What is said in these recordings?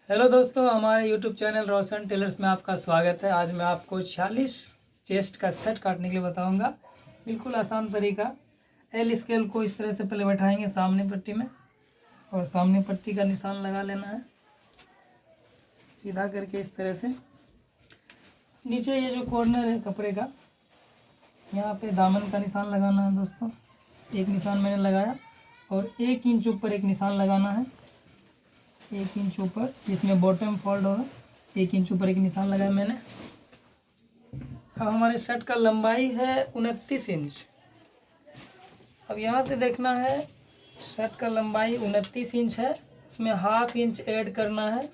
Hello दोस्तों, हमारे YouTube channel रोशन tailors में आपका स्वागत है। आज मैं आपको 46 चेस्ट का सेट काटने के लिए बताऊंगा। बिल्कुल आसान तरीका। एल स्केल को इस तरह से पहले बैठाएंगे सामने पट्टी में और सामने पट्टी का निशान लगा लेना है सीधा करके इस तरह से। नीचे ये जो कॉर्नर है कपड़े का, यहाँ पे दामन का निशान लगाना है दोस्तों। एक निशान मैंने लगाया और 1 इंच ऊपर एक निशान लगाना है। 1 इंच ऊपर, जिसमें बॉटम फोल्ड होगा, 1 इंच ऊपर एक निशान लगाया मैंने। अब हमारे शर्ट का लंबाई है 29 इंच। अब यहाँ से देखना है, शर्ट का लंबाई 29 इंच है, उसमें ½ इंच ऐड करना है।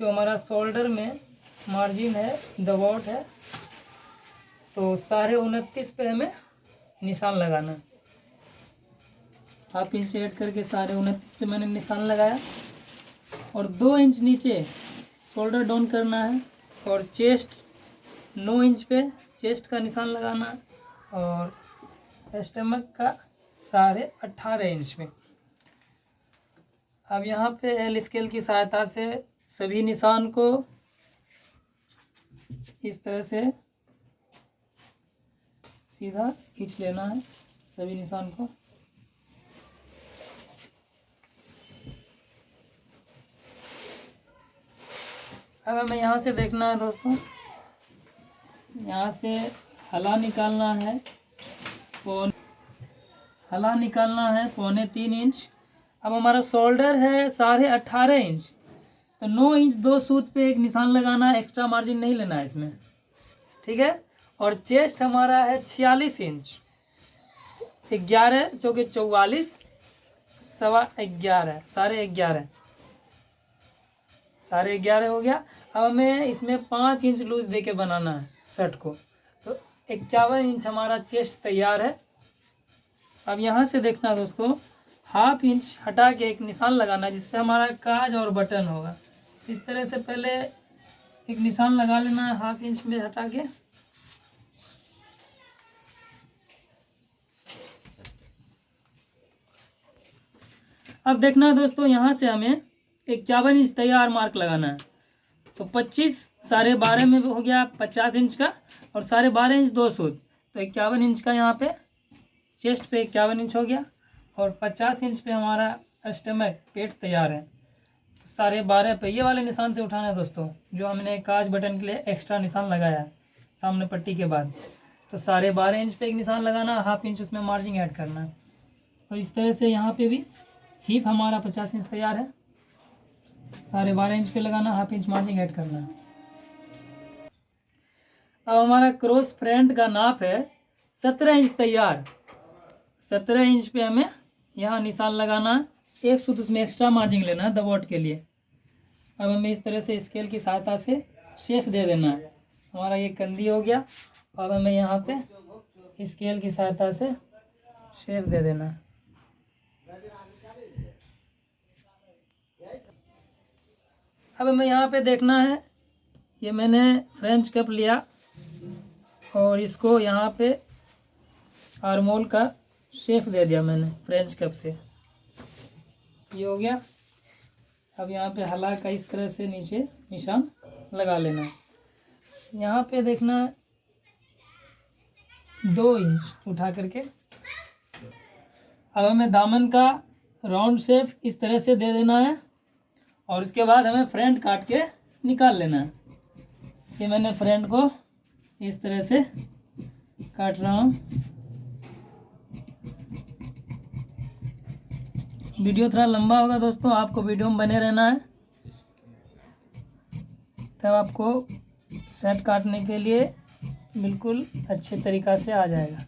जो हमारा शोल्डर में मार्जिन है, दबावट है, तो 29.5 पे हमें निशान लगाना है। ½ इंच ऐड करके 29.5 पे मैंने निशान लगाया और 2 इंच नीचे शोल्डर डाउन करना है और चेस्ट 9 इंच पे चेस्ट का निशान लगाना है और स्टमक का 18.5 इंच पे। अब यहाँ पे एल स्केल की सहायता से सभी निशान को इस तरह से सीधा खींच लेना है, सभी निशान को। अब हमें यहाँ से देखना है दोस्तों, यहाँ से हला निकालना है, हला निकालना है 3.25 इंच। अब हमारा शोल्डर है 18.5 इंच, तो 9 इंच 2 सूत पे एक निशान लगाना है, एक्स्ट्रा मार्जिन नहीं लेना है इसमें, ठीक है। और चेस्ट हमारा है 46 इंच, 11 चौके 44, 11.25, 11.5 हो गया। अब हमें इसमें 5 इंच लूज दे के बनाना है शर्ट को, तो 51 इंच हमारा चेस्ट तैयार है। अब यहाँ से देखना दोस्तों, ½ इंच हटा के एक निशान लगाना है जिसपे हमारा काज और बटन होगा। इस तरह से पहले एक निशान लगा लेना है ½ इंच में हटा के। अब देखना है दोस्तों, यहाँ से हमें 51 इंच तैयार मार्क लगाना है, तो 25 12.5 में हो गया 50 इंच का और 12.5 इंच 2 सूत, तो 51 इंच का यहाँ पे चेस्ट पे 51 इंच हो गया और 50 इंच पे हमारा स्टमक पेट तैयार है। 12.5 पे ये वाले निशान से उठाना है दोस्तों, जो हमने काज बटन के लिए एक्स्ट्रा निशान लगाया है सामने पट्टी के बाद। तो 12.5 इंच पे एक निशान लगाना, ½ इंच उसमें मार्जिन ऐड करना है। और इस तरह से यहाँ पे भी हिप हमारा 50 इंच तैयार है, 12.5 इंच पे लगाना, ½ इंच मार्जिन ऐड करना है। अब हमारा क्रॉस फ्रंट का नाप है 17 इंच तैयार। 17 इंच पे हमें यहाँ निशान लगाना है, 1 सूत उसमें एक्स्ट्रा मार्जिन लेना है दबोट के लिए। अब हमें इस तरह से स्केल की सहायता से शेप दे देना है। हमारा ये कंधी हो गया। अब हमें यहाँ पे स्केल की सहायता से शेप दे देना है। अब हमें यहाँ पे देखना है, ये मैंने फ्रेंच कप लिया और इसको यहाँ पे आर्मोल का शेप दे दिया मैंने फ्रेंच कप से, ये हो गया। अब यहाँ पे हला का इस तरह से नीचे निशान लगा लेना है। यहाँ पे देखना 2 इंच उठा करके। अब हमें दामन का राउंड शेप इस तरह से दे देना है और उसके बाद हमें फ्रंट काट के निकाल लेना है। ये मैंने फ्रंट को इस तरह से काट रहा हूँ। वीडियो थोड़ा लंबा होगा दोस्तों, आपको वीडियो में बने रहना है, तब आपको शर्ट काटने के लिए बिल्कुल अच्छे तरीक़ा से आ जाएगा।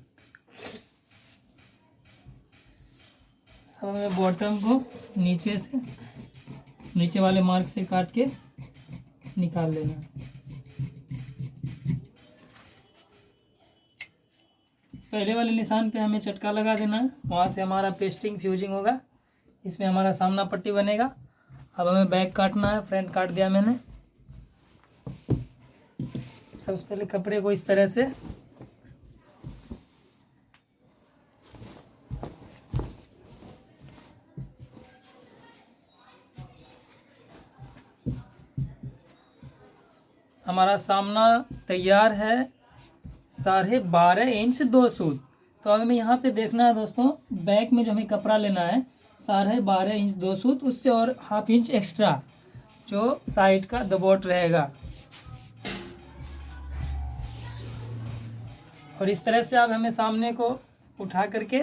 अब हमें बॉटम को नीचे से, नीचे वाले मार्क से काट के निकाल लेना। पहले वाले निशान पे हमें चटका लगा देना है, वहाँ से हमारा पेस्टिंग फ्यूजिंग होगा, इसमें हमारा सामना पट्टी बनेगा। अब हमें बैक काटना है, फ्रंट काट दिया मैंने। सबसे पहले कपड़े को इस तरह से हमारा सामना तैयार है 12.5 इंच 2 सूत। तो अब हमें यहाँ पे देखना है दोस्तों, बैक में जो हमें कपड़ा लेना है 12.5 इंच 2 सूत, उससे और हाफ इंच एक्स्ट्रा जो साइड का दबोट रहेगा। और इस तरह से अब हमें सामने को उठा करके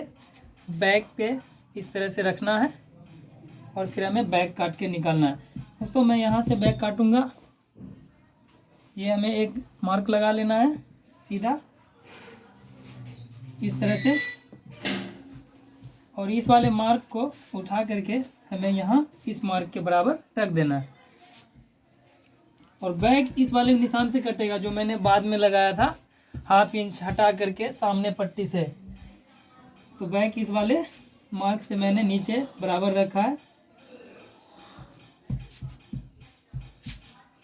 बैक पे इस तरह से रखना है और फिर हमें बैक काट के निकालना है। दोस्तों मैं यहाँ से बैक काटूंगा, ये हमें एक मार्क लगा लेना है सीधा इस तरह से, और इस वाले मार्क को उठा करके हमें यहाँ इस मार्क के बराबर रख देना है। और बैक इस वाले निशान से कटेगा जो मैंने बाद में लगाया था हाफ इंच हटा करके सामने पट्टी से। तो बैक इस वाले मार्क से मैंने नीचे बराबर रखा है।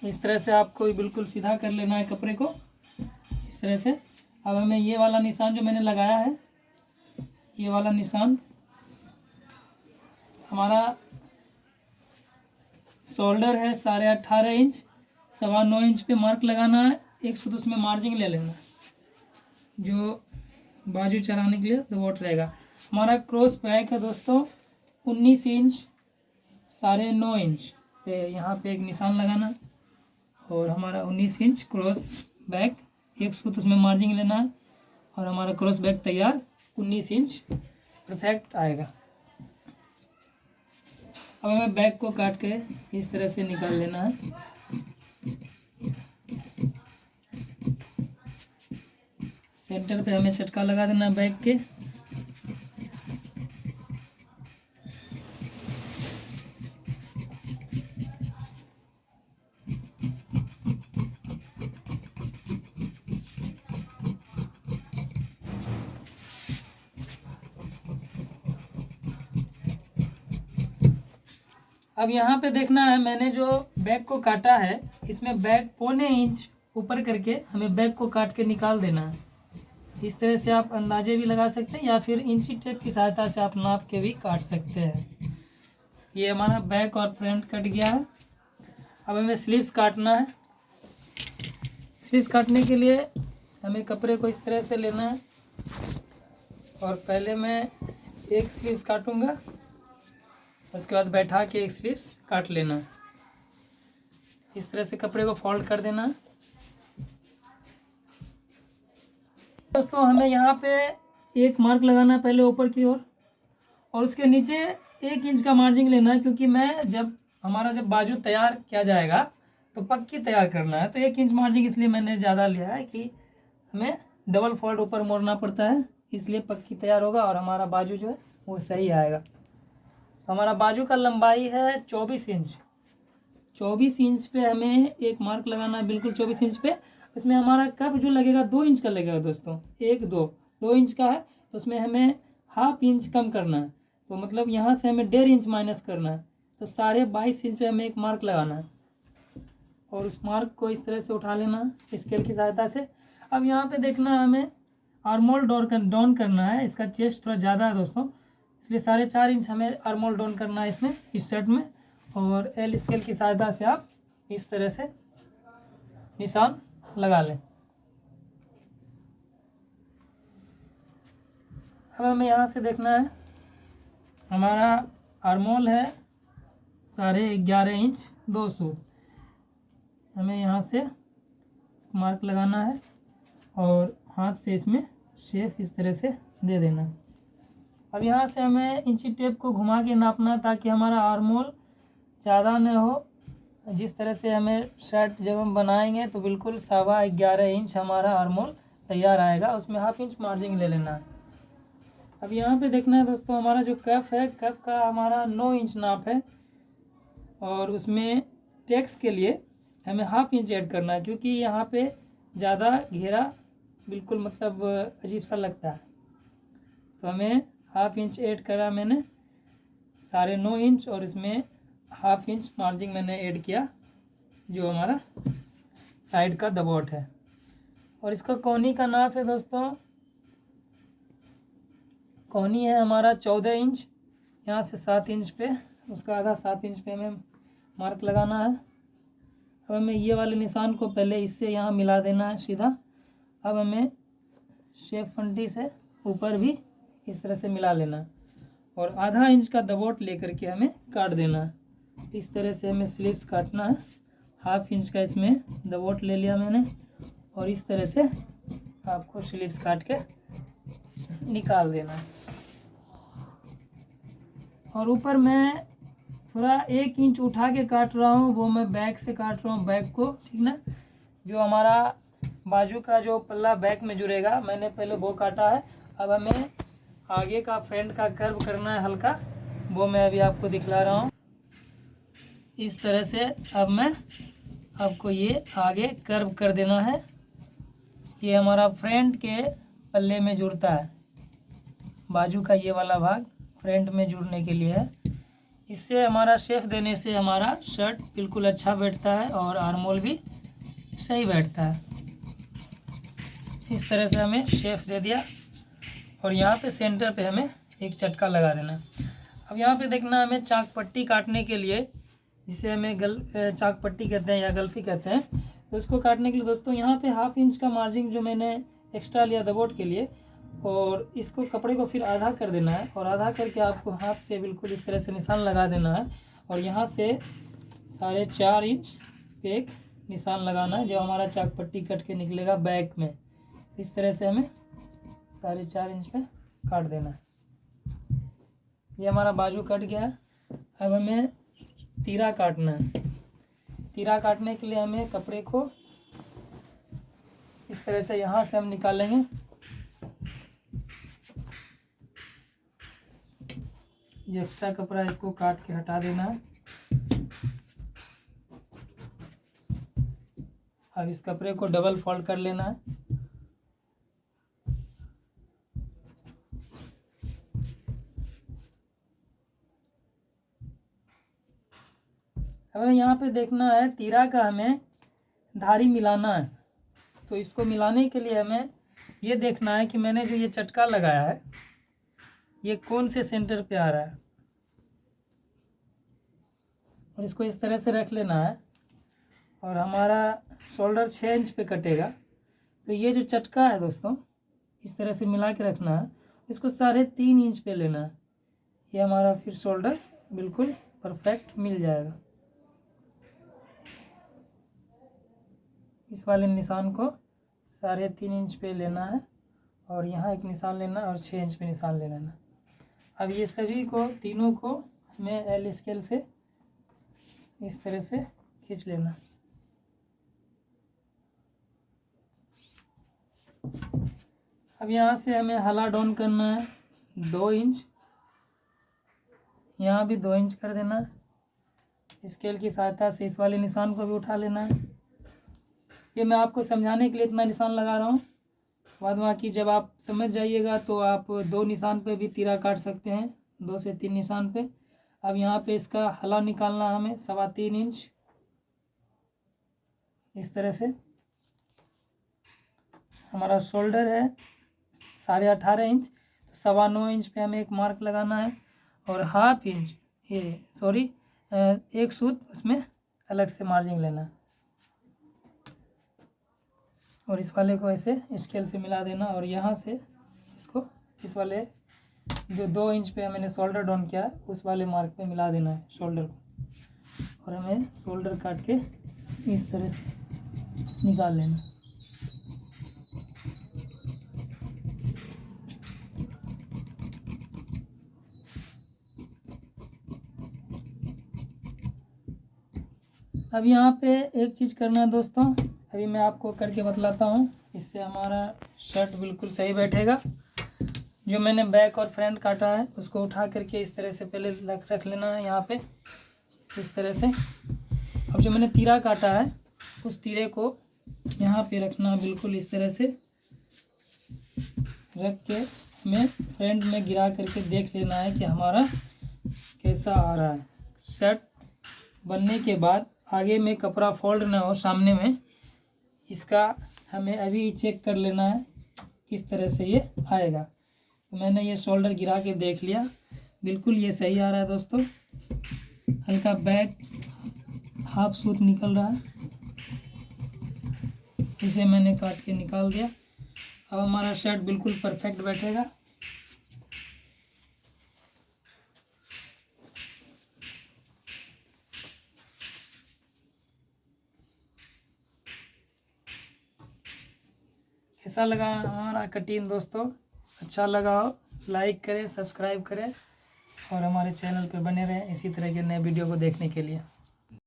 इस तरह से आपको बिल्कुल सीधा कर लेना है कपड़े को इस तरह से। अब हमें ये वाला निशान जो मैंने लगाया है, ये वाला निशान हमारा शोल्डर है 18.5 इंच, 9.25 इंच पे मार्क लगाना है। एक सूत उसमें मार्जिंग ले लेना जो बाजू चढ़ाने के लिए दबोट रहेगा। हमारा क्रॉस बैक है दोस्तों 19 इंच 9.5 इंच पे, यहाँ पे एक निशान लगाना और हमारा 19 इंच क्रॉस बैक, एक सूत उसमें मार्जिंग लेना है और हमारा क्रॉस बैक तैयार 19 इंच परफेक्ट आएगा। अब हमें बैक को काट के इस तरह से निकाल लेना है। सेंटर पे हमें चटका लगा देना है बैक के। अब यहाँ पे देखना है, मैंने जो बैक को काटा है इसमें बैक 1.25 इंच ऊपर करके हमें बैक को काट के निकाल देना है। इस तरह से आप अंदाजे भी लगा सकते हैं या फिर इंची टेप की सहायता से आप नाप के भी काट सकते हैं। ये हमारा बैक और फ्रंट कट गया है। अब हमें स्लीव्स काटना है। स्लीव्स काटने के लिए हमें कपड़े को इस तरह से लेना है और पहले मैं एक स्लीव्स काटूंगा, उसके बाद बैठा के एक स्लीव्स काट लेना। इस तरह से कपड़े को फोल्ड कर देना। दोस्तों हमें यहाँ पे एक मार्क लगाना है पहले ऊपर की ओर और उसके नीचे 1 इंच का मार्जिन लेना है, क्योंकि मैं जब बाजू तैयार किया जाएगा तो पक्की तैयार करना है। तो 1 इंच मार्जिन इसलिए मैंने ज़्यादा लिया है कि हमें डबल फोल्ड ऊपर मोड़ना पड़ता है, इसलिए पक्की तैयार होगा और हमारा बाजू जो है वो सही आएगा। हमारा बाजू का लंबाई है 24 इंच। 24 इंच पे हमें एक मार्क लगाना है, बिल्कुल 24 इंच पे। उसमें हमारा कप जो लगेगा 2 इंच का लगेगा दोस्तों, 2 इंच का है तो उसमें हमें हाफ इंच कम करना है। तो मतलब यहाँ से हमें 1.5 इंच माइनस करना है, तो 22.5 इंच पे हमें एक मार्क लगाना है और उस मार्क को इस तरह से उठा लेना है स्केल की सहायता से। अब यहाँ पे देखना है हमें आर्मोल डाउन करना है। इसका चेस्ट थोड़ा ज़्यादा है दोस्तों, इसलिए 4.5 इंच हमें आर्मोल डाउन करना है इसमें, इस शर्ट में। और एल स्केल की सहायता से आप इस तरह से निशान लगा लें। अब हमें यहाँ से देखना है, हमारा आर्मोल है 11.5 इंच 2 सूत। हमें यहाँ से मार्क लगाना है और हाथ से इसमें शेप इस तरह से दे देना। अब यहाँ से हमें इंची टेप को घुमा के नापना ताकि हमारा आर्मोल ज़्यादा न हो। जिस तरह से हमें शर्ट जब हम बनाएंगे तो बिल्कुल 11.25 इंच हमारा आर्मोल तैयार आएगा, उसमें हाफ इंच मार्जिन ले लेना है। अब यहाँ पे देखना है दोस्तों, हमारा जो कफ है, कफ का हमारा 9 इंच नाप है और उसमें टेक्स के लिए हमें हाफ इंच ऐड करना है, क्योंकि यहाँ पे ज़्यादा घेरा बिल्कुल मतलब अजीब सा लगता है। तो हमें हाफ इंच ऐड करा मैंने 9.5 इंच और इसमें हाफ इंच मार्जिन मैंने ऐड किया जो हमारा साइड का दबोट है। और इसका कोहनी का नाप है दोस्तों, कोहनी है हमारा 14 इंच। यहाँ से 7 इंच पे, उसका आधा 7 इंच पे हमें मार्क लगाना है। अब हमें ये वाले निशान को पहले इससे यहाँ मिला देना है सीधा। अब हमें शेप फंटी से ऊपर भी इस तरह से मिला लेना है और आधा इंच का दबोट लेकर के हमें काट देना है। इस तरह से हमें स्लीव्स काटना है। हाफ इंच का इसमें दबोट ले लिया मैंने और इस तरह से आपको स्लीव्स काट के निकाल देना है। और ऊपर मैं थोड़ा 1 इंच उठा के काट रहा हूँ, वो मैं बैक से काट रहा हूँ, बैक को, ठीक ना। जो हमारा बाजू का जो पल्ला बैक में जुड़ेगा मैंने पहले वो काटा है। अब हमें आगे का फ्रंट का कर्व करना है हल्का, वो मैं अभी आपको दिखला रहा हूँ। इस तरह से अब मैं आपको ये आगे कर्व कर देना है। ये हमारा फ्रंट के पल्ले में जुड़ता है, बाजू का ये वाला भाग फ्रंट में जुड़ने के लिए है। इससे हमारा शेप देने से हमारा शर्ट बिल्कुल अच्छा बैठता है और आर्मोल भी सही बैठता है। इस तरह से हमें शेप दे दिया और यहाँ पे सेंटर पे हमें एक चटका लगा देना। अब यहाँ पे देखना हमें चाक पट्टी काटने के लिए, जिसे हमें चाक पट्टी कहते हैं या गल्फी कहते हैं, तो उसको काटने के लिए दोस्तों यहाँ पे 1/2 इंच का मार्जिन जो मैंने एक्स्ट्रा लिया दबोट के लिए, और इसको कपड़े को फिर आधा कर देना है और आधा करके आपको हाथ से बिल्कुल इस तरह से निशान लगा देना है और यहाँ से 4.5 इंच पे एक निशान लगाना है जो हमारा चाक पट्टी कट के निकलेगा बैक में। इस तरह से हमें 4.5 इंच पे काट देना है। ये हमारा बाजू कट गया है। अब हमें तीरा काटना है। तीरा काटने के लिए हमें कपड़े को इस तरह से यहाँ से हम निकालेंगे। जो एक्स्ट्रा कपड़ा है इसको काट के हटा देना है। अब इस कपड़े को डबल फोल्ड कर लेना है। अब यहाँ पे देखना है तीरा का हमें धारी मिलाना है। तो इसको मिलाने के लिए हमें ये देखना है कि मैंने जो ये चटका लगाया है ये कौन से सेंटर पे आ रहा है, और इसको इस तरह से रख लेना है। और हमारा शोल्डर 6 इंच पे कटेगा, तो ये जो चटका है दोस्तों इस तरह से मिला के रखना है। इसको 3.5 इंच पे लेना है। ये हमारा फिर शोल्डर बिल्कुल परफेक्ट मिल जाएगा। इस वाले निशान को 3.5 इंच पे लेना है और यहाँ एक निशान लेना और 6 इंच पे निशान ले लेना। अब ये सभी को तीनों को हमें एल स्केल से इस तरह से खींच लेना। अब यहाँ से हमें हला डाउन करना है 2 इंच, यहाँ भी 2 इंच कर देना। स्केल की सहायता से इस वाले निशान को भी उठा लेना है। ये मैं आपको समझाने के लिए इतना निशान लगा रहा हूँ, बाद बाकी जब आप समझ जाइएगा तो आप 2 निशान पे भी तीरा काट सकते हैं, 2 से 3 निशान पे। अब यहाँ पे इसका हला निकालना हमें 3.25 इंच इस तरह से। हमारा शोल्डर है 18.5 इंच, तो 9.25 इंच पे हमें एक मार्क लगाना है और 1/2 इंच एक सूत उसमें अलग से मार्जिन लेना है और इस वाले को ऐसे स्केल से मिला देना। और यहाँ से इसको इस वाले जो 2 इंच पे मैंने शोल्डर डाउन किया है उस वाले मार्क पे मिला देना है शोल्डर को, और हमें शोल्डर काट के इस तरह से निकाल लेना। अब यहाँ पे एक चीज़ करना है दोस्तों, अभी मैं आपको करके बतलाता हूँ, इससे हमारा शर्ट बिल्कुल सही बैठेगा। जो मैंने बैक और फ्रंट काटा है उसको उठा करके इस तरह से पहले रख लेना है यहाँ पे इस तरह से। अब जो मैंने तीरा काटा है उस तीरे को यहाँ पे रखना है बिल्कुल इस तरह से रख के हमें फ्रंट में गिरा करके देख लेना है कि हमारा कैसा आ रहा है। शर्ट बनने के बाद आगे में कपड़ा फोल्ड ना हो सामने में, इसका हमें अभी चेक कर लेना है किस तरह से ये आएगा। तो मैंने ये शोल्डर गिरा के देख लिया, बिल्कुल ये सही आ रहा है दोस्तों। हल्का बैक हाफ सूत निकल रहा है इसे मैंने काट के निकाल दिया। अब हमारा शर्ट बिल्कुल परफेक्ट बैठेगा। कैसा लगा हमारा कटिंग दोस्तों? अच्छा लगा हो लाइक करें, सब्सक्राइब करें और हमारे चैनल पे बने रहें इसी तरह के नए वीडियो को देखने के लिए।